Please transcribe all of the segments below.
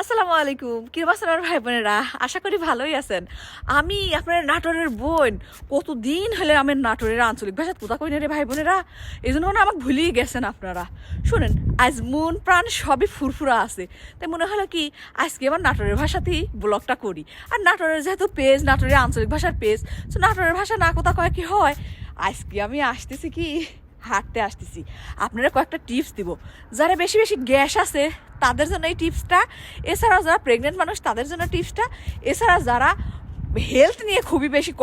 আসসালামু আলাইকুম, কিরম আছেন আমার ভাই বোনেরা? আশা করি ভালোই আছেন। আমি আপনার নাটোরের বোন, কতদিন হলে আমি নাটোরের আঞ্চলিক ভাষা কোথা কই না রে ভাই বোনেরা, এই জন্য না আমাকে ভুলেই গেছেন আপনারা। শুনেন, আজ মন প্রাণ সবই ফুরফুরা আছে, তাই মনে হলো কি আজকে আমার নাটোরের ভাষাতেই ব্লগটা করি। আর নাটোরের যেহেতু পেজ, নাটোরের আঞ্চলিক ভাষার পেজ, তো নাটোরের ভাষা না কোথা কয় কি হয়। আজকে আমি আসতেছি কি হাঁটতে আসতেছি, আপনারা কয়েকটা টিপস দিব। যারা বেশি বেশি গ্যাস আছে তাদের জন্য এই টিপসটা, এছাড়াও যারা প্রেগনেন্ট মানুষ তাদের জন্য টিপসটা, এছাড়া যারা হেলথ নিয়ে খুবই বেশি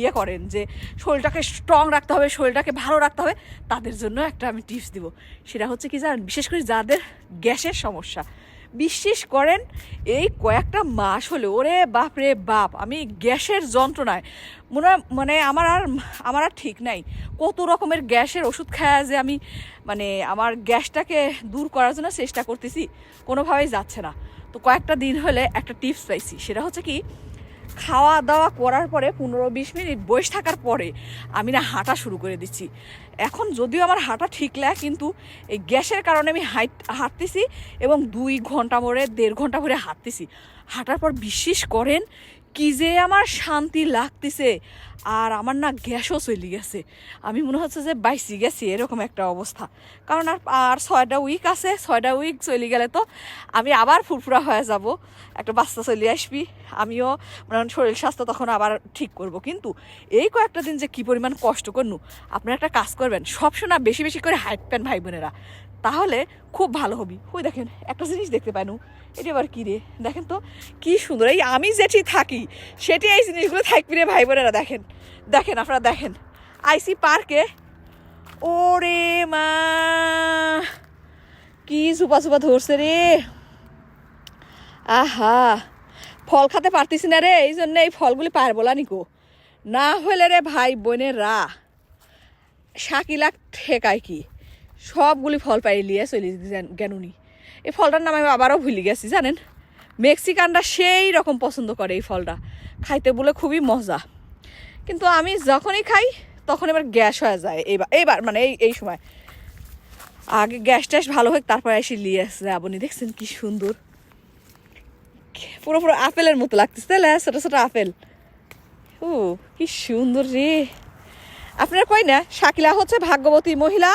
ইয়ে করেন যে শরীরটাকে স্ট্রং রাখতে হবে, শরীরটাকে ভালো রাখতে হবে, তাদের জন্য একটা আমি টিপস দিব। সেটা হচ্ছে কি জানেন, বিশেষ করে যাদের গ্যাসের সমস্যা, বিশ্বাস করেন এই কয়েকটা মাস হলে ওরে বাপ রে বাপ, আমি গ্যাসের যন্ত্রণায় আমার আর ঠিক নাই। কত রকমের গ্যাসের ওষুধ খায় যে আমি আমার গ্যাসটাকে দূর করার জন্য চেষ্টা করতেছি, কোনোভাবেই যাচ্ছে না। তো কয়েকটা দিন হলে একটা টিপস পাইছি, সেটা হচ্ছে কি খাওয়া দাওয়া করার পরে 15-20 মিনিট বসে থাকার পরে আমি না হাঁটা শুরু করে দিচ্ছি। এখন যদিও আমার হাঁটা ঠিক লাগে, কিন্তু এই গ্যাসের কারণে আমি হাঁটতেছি এবং 2 ঘন্টা ধরে 1.5 ঘন্টা ধরে হাঁটতেছি। হাঁটার পর বিশ্বাস করেন কি যে আমার শান্তি লাগতেছে, আর আমার না গ্যাসও চলে গেছে। আমি মনে হচ্ছে যে বাইসি গেছি, এরকম একটা অবস্থা। কারণ আর 6টা উইক আছে, 6টা উইক চলে গেলে তো আমি আবার ফুরফুরা হয়ে যাব, একটা বাচ্চা চলে আসবি, আমিও শরীর স্বাস্থ্য তখন আবার ঠিক করব। কিন্তু এই কয়েকটা দিন যে কী পরিমাণ কষ্ট করনু, আপনারা একটা কাজ করবেন, সবসময় বেশি বেশি করে হাঁটবেন ভাই বোনেরা, তাহলে খুব ভালো হবি। ওই দেখেন একটা জিনিস দেখতে পাইনু, এটা আবার কী রে, দেখেন তো কি সুন্দর। এই আমি যেটি থাকি সেটি এই জিনিসগুলো থাকবি রে ভাই বোনেরা। দেখেন দেখেন আপনারা দেখেন, আইসি পার্কে, ওরে মা কি চুপা চুপা ধরছে রে, আহা ফল খেতে পারতেছি না রে, এই জন্য এই ফলগুলি পারবো না নিকো, না হলে রে ভাই বোনেরা শাকিলা ঠেকায় কি সবগুলি ফল পাই লিয়ে চলে গেনুনি। এই ফলটার নাম আমি আবারও ভুলে গেছি জানেন, মেক্সিকানরা সেই রকম পছন্দ করে এই ফলটা, খাইতে বলে খুবই মজা। কিন্তু আমি যখনই খাই তখন এবার গ্যাস হয়ে যায়। এইবার এই সময় আগে গ্যাস ট্যাস ভালো হোক, তারপরে এসে নিয়ে আসছে। আপনি দেখছেন কি সুন্দর, পুরো পুরো আপেলের মতো লাগতেছে তাহলে, ছোট ছোট আপেল। ও কি সুন্দর রে। আপনার কই না শাকিলা হচ্ছে ভাগ্যবতী মহিলা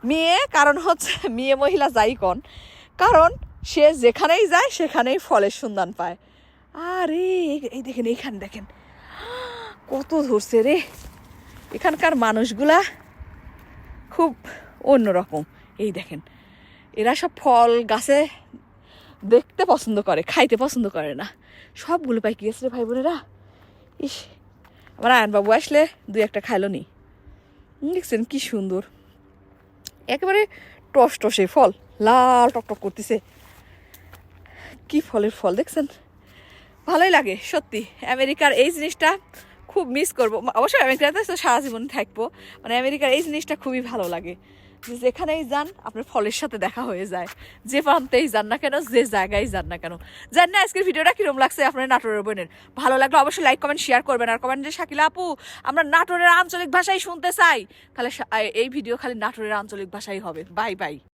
মেয়ে, কারণ হচ্ছে মেয়ে মহিলা যাই কন, কারণ সে যেখানেই যায় সেখানেই ফলের সন্ধান পায়। আরে এই দেখেন, এইখানে দেখেন কত ধরছে রে। এখানকার মানুষগুলা খুব অন্যরকম। এই দেখেন, এরা সব ফল গাছে দেখতে পছন্দ করে, খাইতে পছন্দ করে না। সবগুলো পাই কি গেছে রে ভাই বোনেরা। ইস, আমার আয়নবাবু আসলে 2-1টা খাইলো নি। দেখছেন কি সুন্দর, একেবারে টস টসে ফল, লাল টকটক করতেছে। কি ফলের ফল দেখছেন, ভালোই লাগে সত্যি। আমেরিকার এই জিনিসটা খুব মিস করবো, অবশ্যই আমেরিকাতে তো সারা জীবন থাকবো। আমেরিকার এই জিনিসটা খুবই ভালো লাগে যে যেখানেই যান আপনার ফলের সাথে দেখা হয়ে যায়, যে প্রান্তেই যান না কেন, যে জায়গায় যান না কেন। জান না আজকের ভিডিওটা কিরম লাগছে আপনার নাটোরের বোনের, ভালো লাগলো অবশ্যই লাইক কমেন্ট শেয়ার করবেন, আর কমেন্ট যে শাকিলা আপু আমরা নাটোরের আঞ্চলিক ভাষায় শুনতে চাই, তাহলে এই ভিডিও খালি নাটোরের আঞ্চলিক ভাষাই হবে। Bye bye.